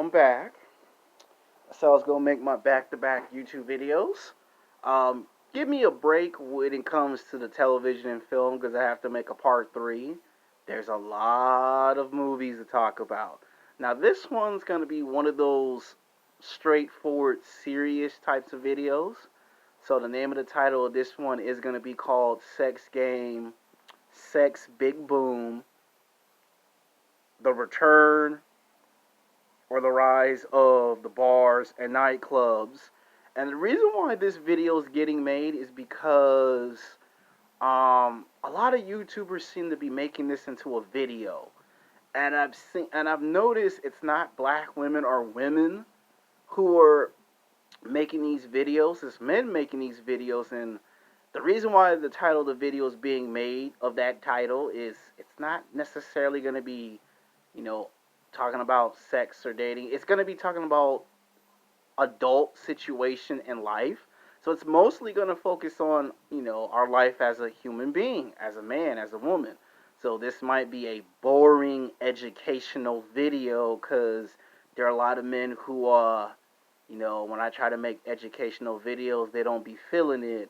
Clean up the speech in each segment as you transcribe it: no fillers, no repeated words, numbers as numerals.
I'm back. So I was gonna make my back-to-back YouTube videos. Give me a break when it comes to the television and film because I have to make a part three. There's a lot of movies to talk about. Now this one's gonna be one of those straightforward, serious types of videos. So the name of the title of this one is gonna be called Sex Game, Sex Big Boom, The Return or the rise of the bars and nightclubs. And the reason why this video is getting made is because a lot of YouTubers seem to be making this into a video. And I've noticed it's not black women or women who are making these videos, it's men making these videos. And the reason why the title of the video is being made of that title is it's not necessarily going to be, you know, talking about sex or dating. It's going to be talking about adult situation in life. So it's mostly going to focus on, our life as a human being, as a man, as a woman. So this might be a boring educational video because there are a lot of men who, when I try to make educational videos, they don't be feeling it.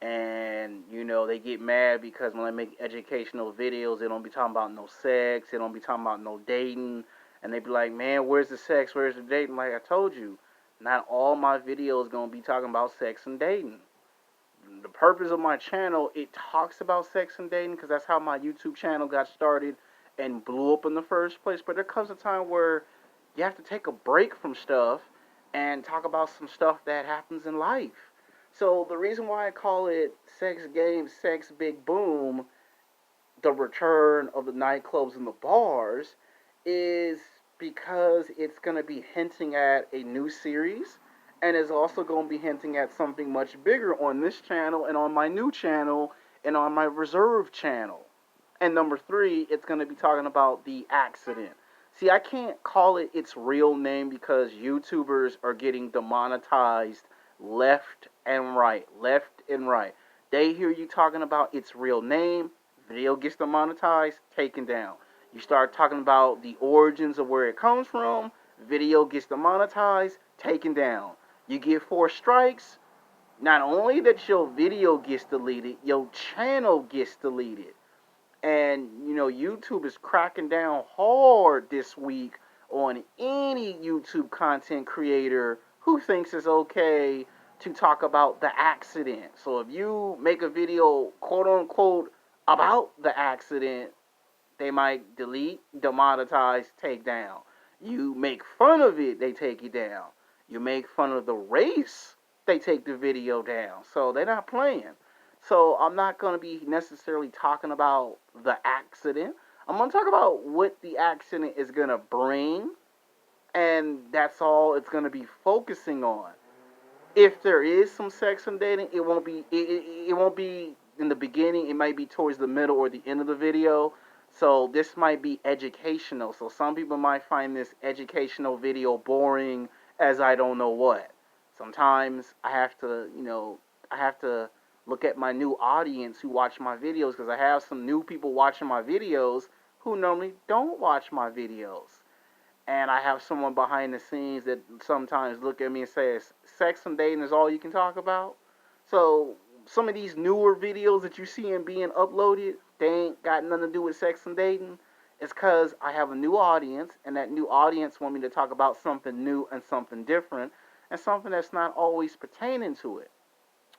And, they get mad because when I make educational videos, they don't be talking about no sex, they don't be talking about no dating. And they be like, man, where's the sex, where's the dating? Like I told you, not all my videos going to be talking about sex and dating. The purpose of my channel, it talks about sex and dating because that's how my YouTube channel got started and blew up in the first place. But there comes a time where you have to take a break from stuff and talk about some stuff that happens in life. So the reason why I call it Sex Game, Sex Big Boom, the return of the nightclubs and the bars, is because it's going to be hinting at a new series and is also going to be hinting at something much bigger on this channel and on my new channel and on my reserve channel. And number three, it's going to be talking about the accident. See, I can't call it its real name because YouTubers are getting demonetized left and right, left and right. They hear you talking about its real name, video gets demonetized, taken down. You start talking about the origins of where it comes from, video gets demonetized, taken down. You get 4 strikes, not only that your video gets deleted, your channel gets deleted. And YouTube is cracking down hard this week on any YouTube content creator who thinks it's okay to talk about the accident. So if you make a video, quote unquote, about the accident, they might delete, demonetize, take down. You make fun of it, they take you down. You make fun of the race, they take the video down. So they're not playing. So I'm not going to be necessarily talking about the accident. I'm going to talk about what the accident is going to bring, and that's all it's going to be focusing on. If there is some sex and dating, it won't be in the beginning. It might be towards the middle or the end of the video. So this might be educational. So some people might find this educational video boring as I don't know what. Sometimes I have to look at my new audience who watch my videos because I have some new people watching my videos who normally don't watch my videos. And I have someone behind the scenes that sometimes look at me and says, sex and dating is all you can talk about. So some of these newer videos that you see and being uploaded, they ain't got nothing to do with sex and dating. It's because I have a new audience, and that new audience want me to talk about something new and something different, and something that's not always pertaining to it.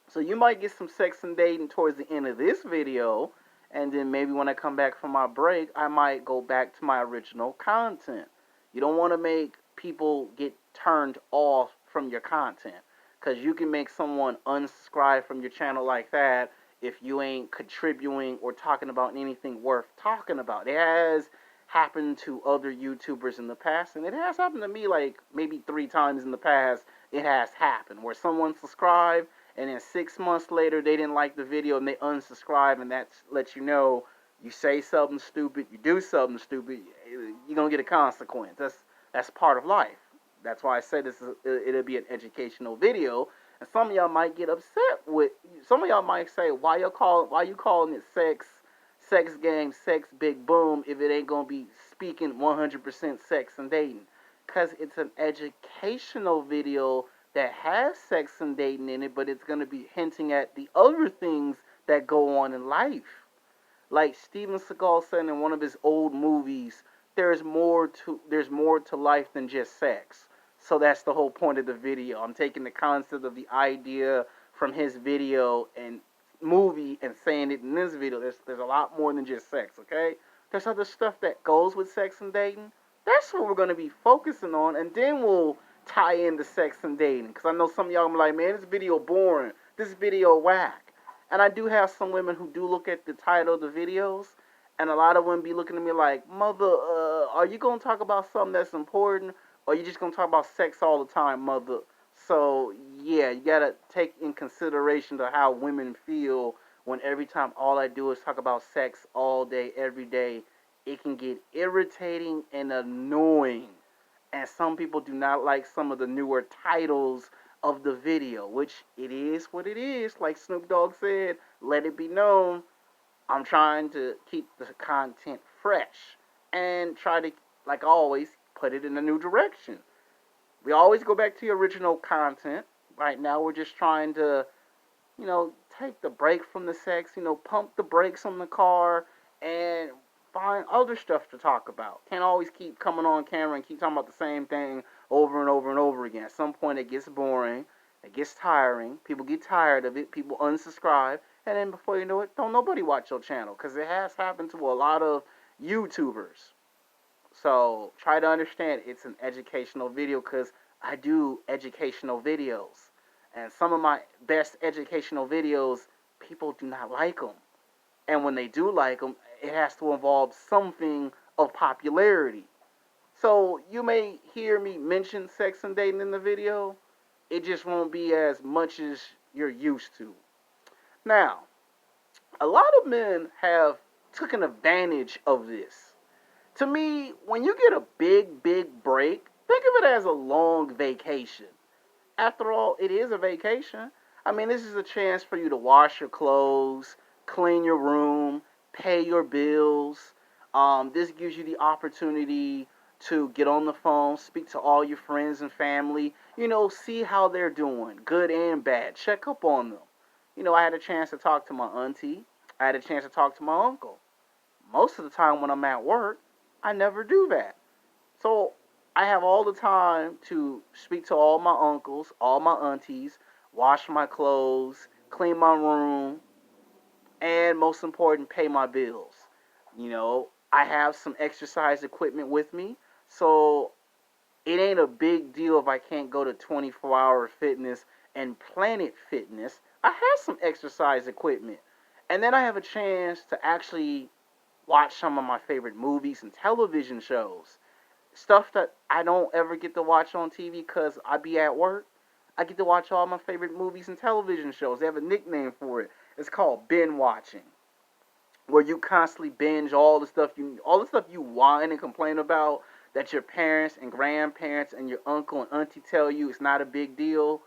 So you might get some sex and dating towards the end of this video, and then maybe when I come back from my break, I might go back to my original content. You don't want to make people get turned off from your content because you can make someone unsubscribe from your channel like that if you ain't contributing or talking about anything worth talking about. It has happened to other YouTubers in the past, and it has happened to me like maybe 3 times in the past. It has happened where someone subscribed and then 6 months later they didn't like the video and they unsubscribe, and that lets you know you say something stupid, you do something stupid, you're gonna get a consequence. That's part of life. That's why I said it'll be an educational video, and some of y'all might get upset with. Some of y'all might say, why you calling it sex game, sex big boom if it ain't gonna be speaking 100% sex and dating? because it's an educational video that has sex and dating in it, but it's going to be hinting at the other things that go on in life. Like Steven Seagal said in one of his old movies, there's more to life than just sex. So that's the whole point of the video. I'm taking the concept of the idea from his video and movie and saying it in this video. There's a lot more than just sex, okay? There's other stuff that goes with sex and dating. That's what we're gonna be focusing on, and then we'll tie into sex and dating. Cause I know some of y'all are like, man, this video boring. This video whack. And I do have some women who do look at the title of the videos, and a lot of women be looking at me like, mother, are you gonna talk about something that's important, or are you just gonna talk about sex all the time, mother? So yeah, you gotta take in consideration to how women feel when every time all I do is talk about sex all day, every day. It can get irritating and annoying, and some people do not like some of the newer titles of the video, which it is what it is. Like Snoop Dogg said, let it be known. I'm trying to keep the content fresh and try to, like always, put it in a new direction. We always go back to the original content. Right now, we're just trying to, take the break from the sex, pump the brakes on the car, and find other stuff to talk about. Can't always keep coming on camera and keep talking about the same thing over and over and over again. At some point, it gets boring, it gets tiring, people get tired of it, people unsubscribe, and then before you know it, don't nobody watch your channel, because it has happened to a lot of YouTubers. So try to understand it's an educational video because I do educational videos. And some of my best educational videos, people do not like them. And when they do like them, it has to involve something of popularity. So you may hear me mention sex and dating in the video. It just won't be as much as you're used to. Now, a lot of men have taken advantage of this. To me, when you get a big break, think of it as a long vacation. After all, it is a vacation. I mean, this is a chance for you to wash your clothes, clean your room, pay your bills. This gives you the opportunity to get on the phone, speak to all your friends and family, see how they're doing, good and bad. Check up on them. I had a chance to talk to my auntie. I had a chance to talk to my uncle. Most of the time when I'm at work, I never do that. So I have all the time to speak to all my uncles, all my aunties, wash my clothes, clean my room, and most important, pay my bills. I have some exercise equipment with me, so it ain't a big deal if I can't go to 24-hour fitness and Planet Fitness. I have some exercise equipment. And then I have a chance to actually watch some of my favorite movies and television shows. Stuff that I don't ever get to watch on TV because I be at work. I get to watch all my favorite movies and television shows. They have a nickname for it. It's called binge watching, where you constantly binge all the stuff you whine and complain about that your parents and grandparents and your uncle and auntie tell you it's not a big deal.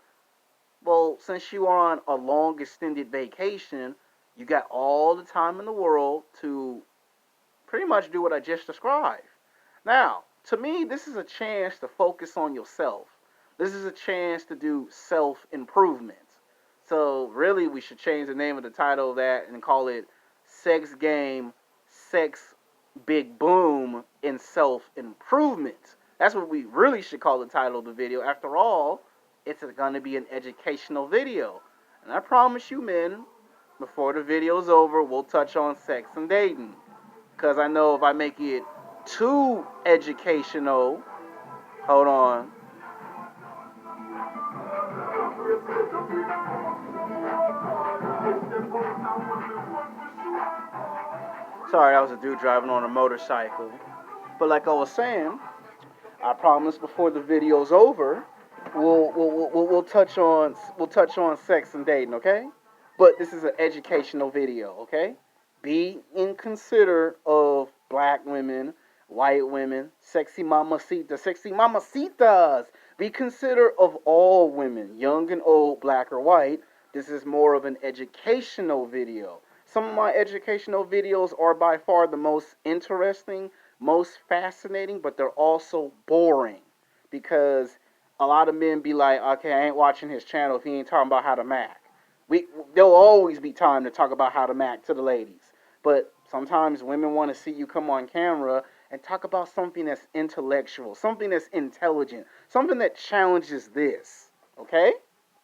Well, since you are on a long extended vacation, you got all the time in the world to pretty much do what I just described. Now, to me, this is a chance to focus on yourself. This is a chance to do self improvement. So, really, we should change the name of the title of that and call it Sex Game, Sex Big Boom in Self Improvement. That's what we really should call the title of the video. After all, it's going to be an educational video. And I promise you, men, before the video's over, we'll touch on sex and dating. Because I know if I make it too educational, hold on. Sorry, that was a dude driving on a motorcycle. But like I was saying, I promise before the video's over, we'll touch on sex and dating, okay? But this is an educational video, okay? Be in consider of black women, white women, sexy mamacitas. Be considerate of all women, young and old, black or white. This is more of an educational video. Some of my educational videos are by far the most interesting, most fascinating, but they're also boring. because a lot of men be like, okay, I ain't watching his channel if he ain't talking about how to mac. There'll always be time to talk about how to mac to the ladies, but sometimes women want to see you come on camera and talk about something that's intellectual, something that's intelligent, something that challenges this. Okay?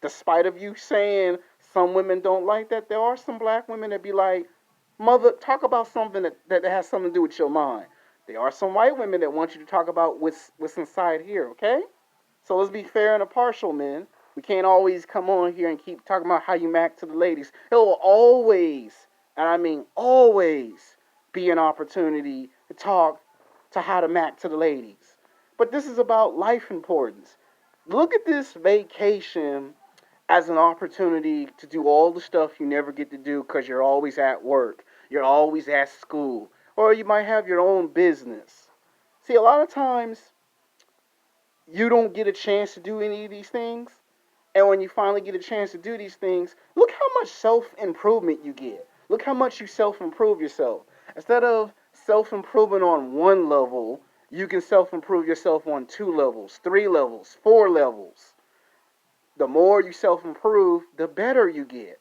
Despite of you saying some women don't like that, there are some black women that be like, mother, talk about something that has something to do with your mind. There are some white women that want you to talk about what's inside here, okay? So let's be fair and impartial, men. We can't always come on here and keep talking about how you mac to the ladies. It will always, and I mean always, be an opportunity to talk to how to mac to the ladies. But this is about life importance. Look at this vacation as an opportunity to do all the stuff you never get to do because you're always at work, you're always at school, or you might have your own business. See, a lot of times you don't get a chance to do any of these things. And when you finally get a chance to do these things, look how much self improvement you get. Look how much you self improve yourself. Instead of self improvement on one level, you can self improve yourself on 2 levels, 3 levels, 4 levels. The more you self improve, the better you get.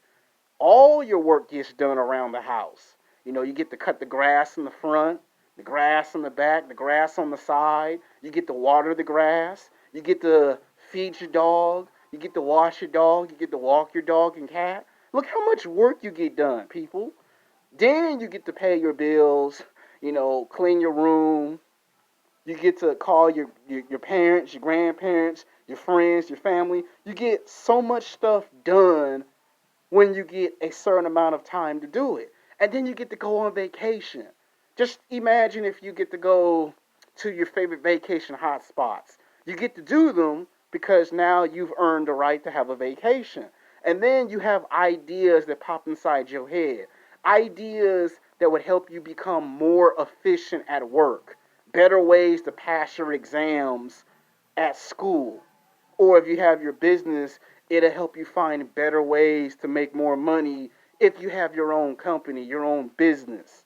All your work gets done around the house. You know, you get to cut the grass in the front, the grass in the back, the grass on the side. You get to water the grass. You get to feed your dog. You get to wash your dog. You get to walk your dog and cat. Look how much work you get done, people. Then you get to pay your bills, clean your room. You get to call your parents, your grandparents, your friends, your family. You get so much stuff done when you get a certain amount of time to do it. And then you get to go on vacation. Just imagine if you get to go to your favorite vacation hotspots. You get to do them because now you've earned the right to have a vacation. And then you have ideas that pop inside your head. Ideas that would help you become more efficient at work. Better ways to pass your exams at school. Or if you have your business, it'll help you find better ways to make more money if you have your own company, your own business.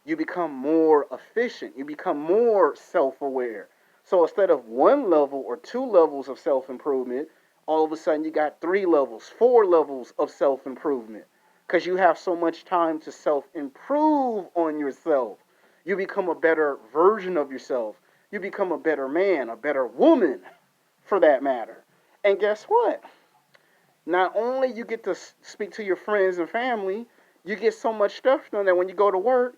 You become more efficient. You become more self-aware. So instead of 1 level or 2 levels of self-improvement, all of a sudden you got 3 levels, 4 levels of self-improvement. Because you have so much time to self-improve on yourself. You become a better version of yourself. You become a better man, a better woman, for that matter. And guess what? Not only you get to speak to your friends and family, you get so much stuff done that when you go to work,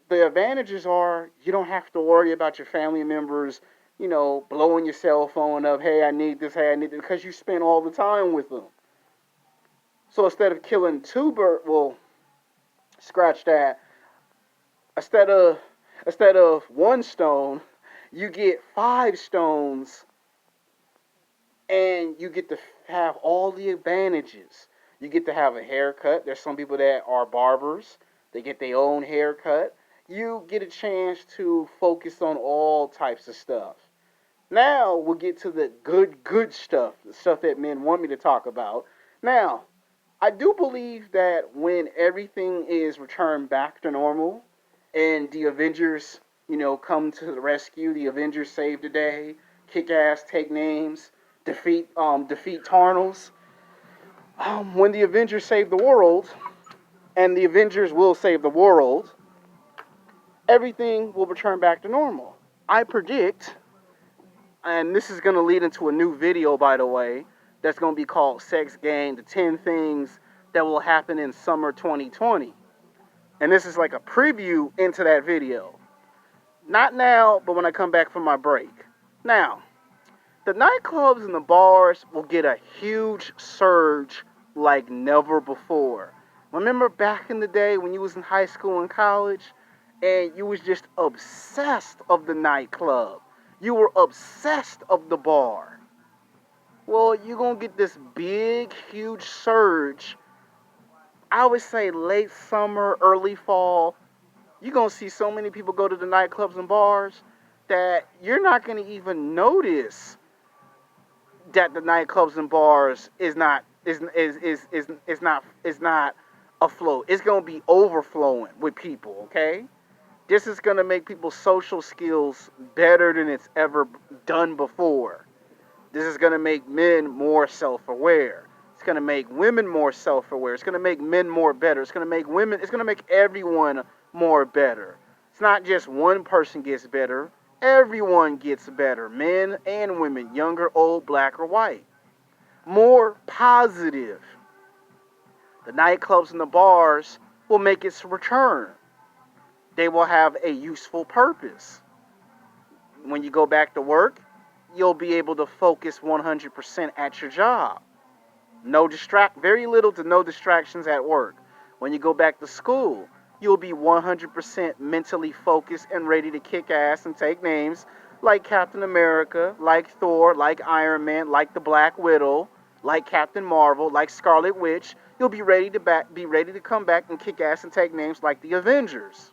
the advantages are you don't have to worry about your family members, blowing your cell phone up, hey, I need this, hey, I need this, because you spend all the time with them. So instead of killing two birds, well, scratch that. Instead of one stone, you get 5 stones and you get to have all the advantages. You get to have a haircut. There's some people that are barbers. They get their own haircut. You get a chance to focus on all types of stuff. Now we'll get to the good stuff, the stuff that men want me to talk about. Now, I do believe that when everything is returned back to normal and the Avengers, come to the rescue, the Avengers save the day, kick ass, take names, defeat Tarnals. When the Avengers save the world, and the Avengers will save the world, everything will return back to normal. I predict, and this is going to lead into a new video, by the way, that's going to be called Sex Game, the 10 things that will happen in summer 2020. And this is like a preview into that video. Not now, but when I come back from my break. Now, the nightclubs and the bars will get a huge surge like never before. Remember back in the day when you was in high school and college and you was just obsessed of the nightclub. You were obsessed of the bar. Well, you're going to get this big, huge surge. I would say late summer, early fall. You're going to see so many people go to the nightclubs and bars that you're not going to even notice that the nightclubs and bars is not afloat. It's gonna be overflowing with people, okay? This is going to make people's social skills better than it's ever done before. This is going to make men more self-aware. It's going to make women more self-aware. It's going to make men more better. It's going to make women, it's going to make everyone more better. It's not just one person gets better. Everyone gets better. Men and women, young or old, black or white. More positive. The nightclubs and the bars will make its return. They will have a useful purpose. When you go back to work, you'll be able to focus 100% at your job. Very little to no distractions at work. When you go back to school, you'll be 100% mentally focused and ready to kick ass and take names like Captain America, like Thor, like Iron Man, like the Black Widow, like Captain Marvel, like Scarlet Witch. You'll be ready to come back and kick ass and take names like the Avengers.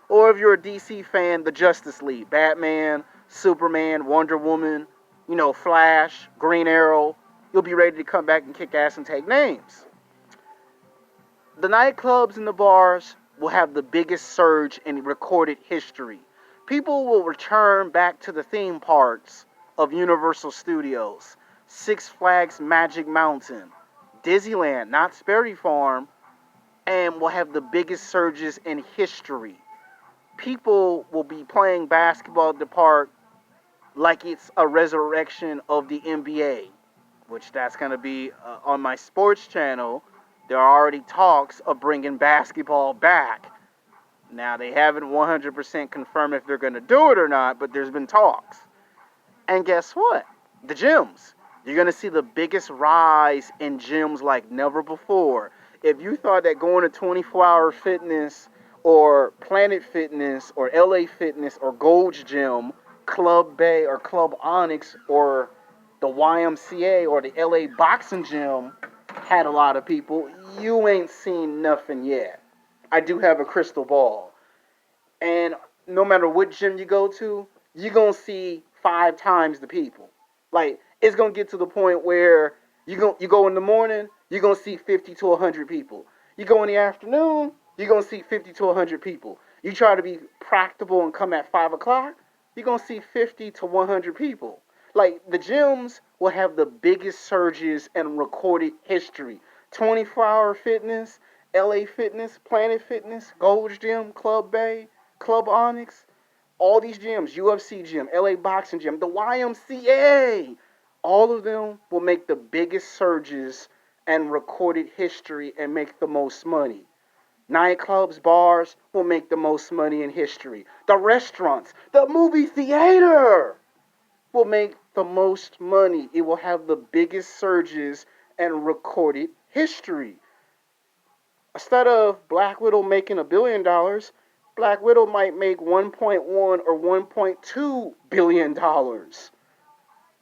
Or if you're a DC fan, the Justice League, Batman, Superman, Wonder Woman, Flash, Green Arrow. You'll be ready to come back and kick ass and take names. The nightclubs and the bars will have the biggest surge in recorded history. People will return back to the theme parks of Universal Studios, Six Flags Magic Mountain, Disneyland, Knott's Berry Farm, and will have the biggest surges in history. People will be playing basketball at the park like it's a resurrection of the NBA, which that's going to be on my sports channel. There are already talks of bringing basketball back. Now, they haven't 100% confirmed if they're going to do it or not, but there's been talks. And guess what? The gyms. You're going to see the biggest rise in gyms like never before. If you thought that going to 24-Hour Fitness or Planet Fitness or LA Fitness or Gold's Gym, Club Bay or Club Onyx or the YMCA or the LA Boxing Gym had a lot of people, you ain't seen nothing yet. I do have a crystal ball. And no matter what gym you go to, you're going to see 5 times the people. Like, it's going to get to the point where you go in the morning, you're going to see 50 to 100 people. You go in the afternoon, you're going to see 50 to 100 people. You try to be practical and come at 5 o'clock, you're going to see 50 to 100 people. Like, the gyms will have the biggest surges in recorded history. 24-Hour Fitness, LA Fitness, Planet Fitness, Gold's Gym, Club Bay, Club Onyx, all these gyms, UFC Gym, LA Boxing Gym, the YMCA, all of them will make the biggest surges and recorded history and make the most money. Nightclubs, bars will make the most money in history. The restaurants, the movie theater will make the most money. It will have the biggest surges and recorded history. Instead of Black Widow making $1 billion, Black Widow might make 1.1 or 1.2 billion dollars.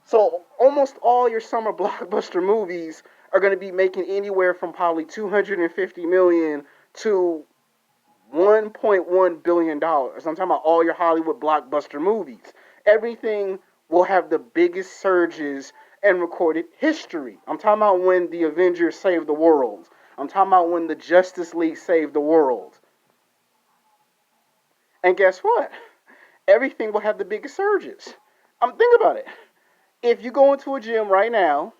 So almost all your summer blockbuster movies are going to be making anywhere from probably 250 million to 1.1 billion dollars. I'm talking about all your Hollywood blockbuster movies. Everything will have the biggest surges in recorded history. I'm talking about when the Avengers saved the world. I'm talking about when the Justice League saved the world. And guess what? Everything will have the biggest surges. Think about it. If you go into a gym right now,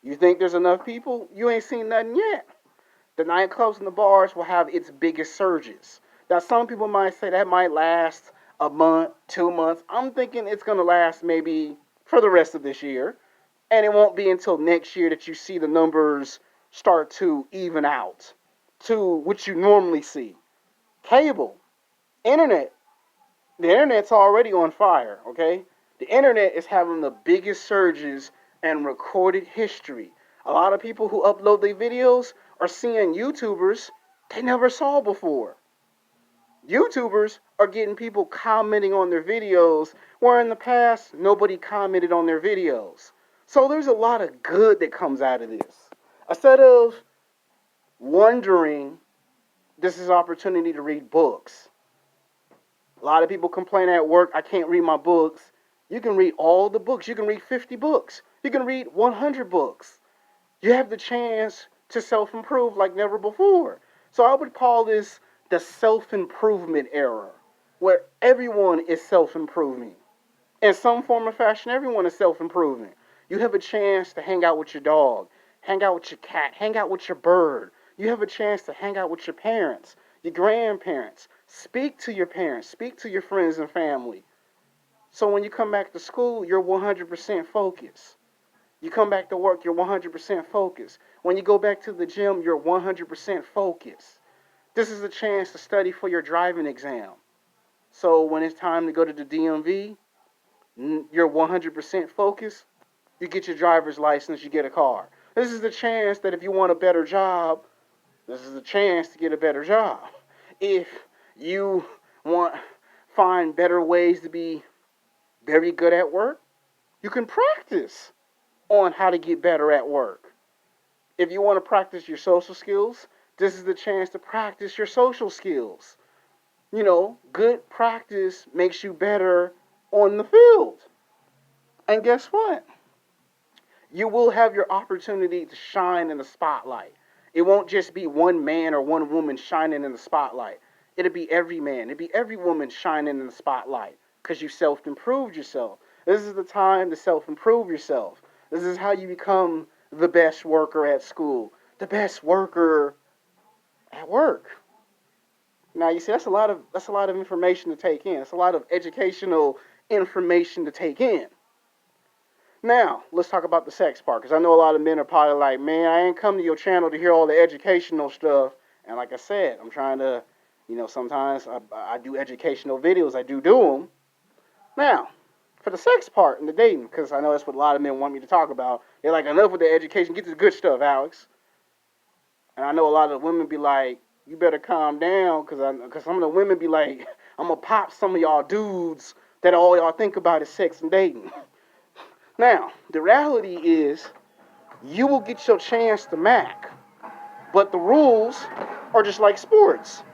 you think there's enough people, you ain't seen nothing yet. The nightclubs and the bars will have its biggest surges. Now, some people might say that might last a month, 2 months. I'm thinking it's going to last maybe for the rest of this year. And it won't be until next year that you see the numbers start to even out to what you normally see. Cable, internet. The internet's already on fire, okay? The internet is having the biggest surges in recorded history. A lot of people who upload their videos are seeing YouTubers they never saw before. YouTubers are getting people commenting on their videos where in the past nobody commented on their videos. So there's a lot of good that comes out of this. Instead of wondering, this is an opportunity to read books. A lot of people complain at work, I can't read my books. You can read all the books. You can read 50 books. You can read 100 books. You have the chance to self-improve like never before. So I would call this the self-improvement era. where everyone is self-improving. In some form or fashion, everyone is self-improving. You have a chance to hang out with your dog, hang out with your cat, hang out with your bird. You have a chance to hang out with your parents, your grandparents. Speak to your parents, speak to your friends and family. So when you come back to school, you're 100% focused. You come back to work, you're 100% focused. When you go back to the gym, you're 100% focused. This is a chance to study for your driving exam. So when it's time to go to the DMV, you're 100% focused. You get your driver's license, you get a car. This is the chance that if you want a better job, this is a chance to get a better job. If you want find better ways to be very good at work, you can practice on how to get better at work. If you want to practice your social skills, this is the chance to practice your social skills. You know, good practice makes you better on the field. And guess what? You will have your opportunity to shine in the spotlight. It won't just be one man or one woman shining in the spotlight. It'll be every man, it'll be every woman shining in the spotlight because you self-improved yourself. This is the time to self-improve yourself. This is how you become the best worker at school, the best worker at work. Now you see that's a lot of information to take in. It's a lot of educational information to take in. Now, let's talk about the sex part, because I know a lot of men are probably like, man, I ain't come to your channel to hear all the educational stuff. And like I said, I'm trying to, sometimes I do educational videos. I do them. Now, for the sex part and the dating, because I know that's what a lot of men want me to talk about. They're like, enough with the education. Get to the good stuff, Alex. And I know a lot of women be like, you better calm down, because some of the women be like, I'm going to pop some of y'all dudes that all y'all think about is sex and dating. Now, the reality is, you will get your chance to mac, but the rules are just like sports.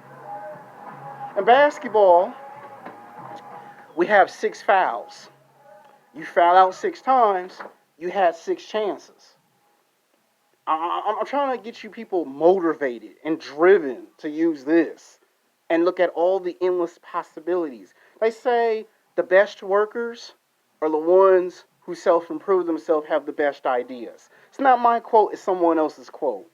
In basketball, we have 6 fouls. You foul out 6 times, you had 6 chances. I'm trying to get you people motivated and driven to use this and look at all the endless possibilities. They say the best workers are the ones who self-improve themselves, have the best ideas. It's not my quote, it's someone else's quote.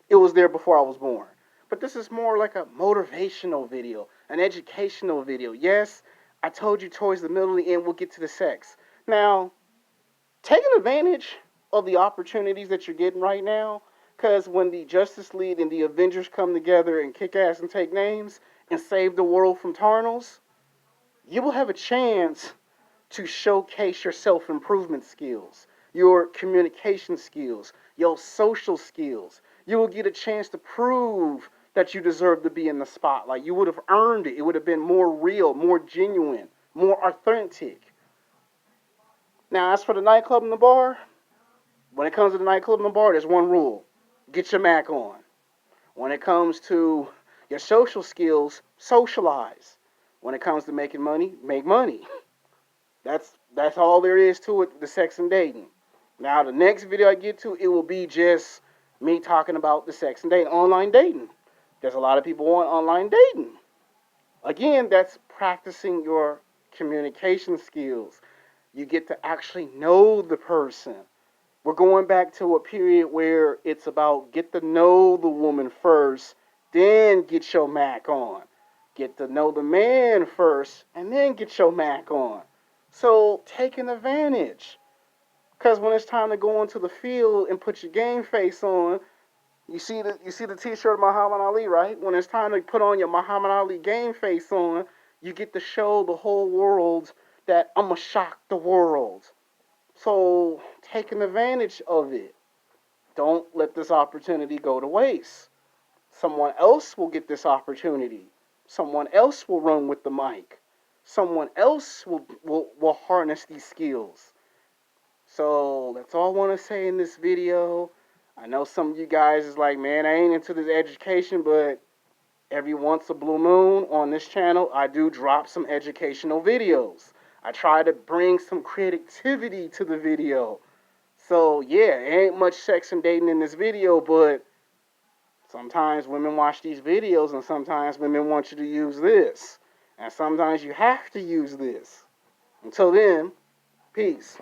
It was there before I was born. But this is more like a motivational video, an educational video. Yes, I told you towards the middle of the end we'll get to the sex. Now, taking advantage of the opportunities that you're getting right now, because when the Justice League and the Avengers come together and kick ass and take names and save the world from Tarnals, you will have a chance to showcase your self-improvement skills, your communication skills, your social skills. You will get a chance to prove that you deserve to be in the spotlight. You would have earned it. It would have been more real, more genuine, more authentic. Now, as for the nightclub and the bar, when it comes to the nightclub and the bar, there's one rule. Get your Mac on. When it comes to your social skills, socialize. When it comes to making money, make money. That's all there is to it, the sex and dating. Now, the next video I get to, it will be just me talking about the sex and dating, online dating. There's a lot of people on online dating. Again, that's practicing your communication skills. You get to actually know the person. We're going back to a period where it's about get to know the woman first, then get your Mac on. Get to know the man first, and then get your Mac on. So taking advantage. Because when it's time to go into the field and put your game face on, you see the t-shirt of Muhammad Ali, right? When it's time to put on your Muhammad Ali game face on, you get to show the whole world that I'm going to shock the world. So taking advantage of it. Don't let this opportunity go to waste. Someone else will get this opportunity. Someone else will run with the mic. Someone else will harness these skills. So that's all I want to say in this video. I know some of you guys is like, man, I ain't into this education, but every once a blue moon on this channel, I do drop some educational videos. I try to bring some creativity to the video. So yeah, ain't much sex and dating in this video, but sometimes women watch these videos and sometimes women want you to use this. And sometimes you have to use this. Until then, peace.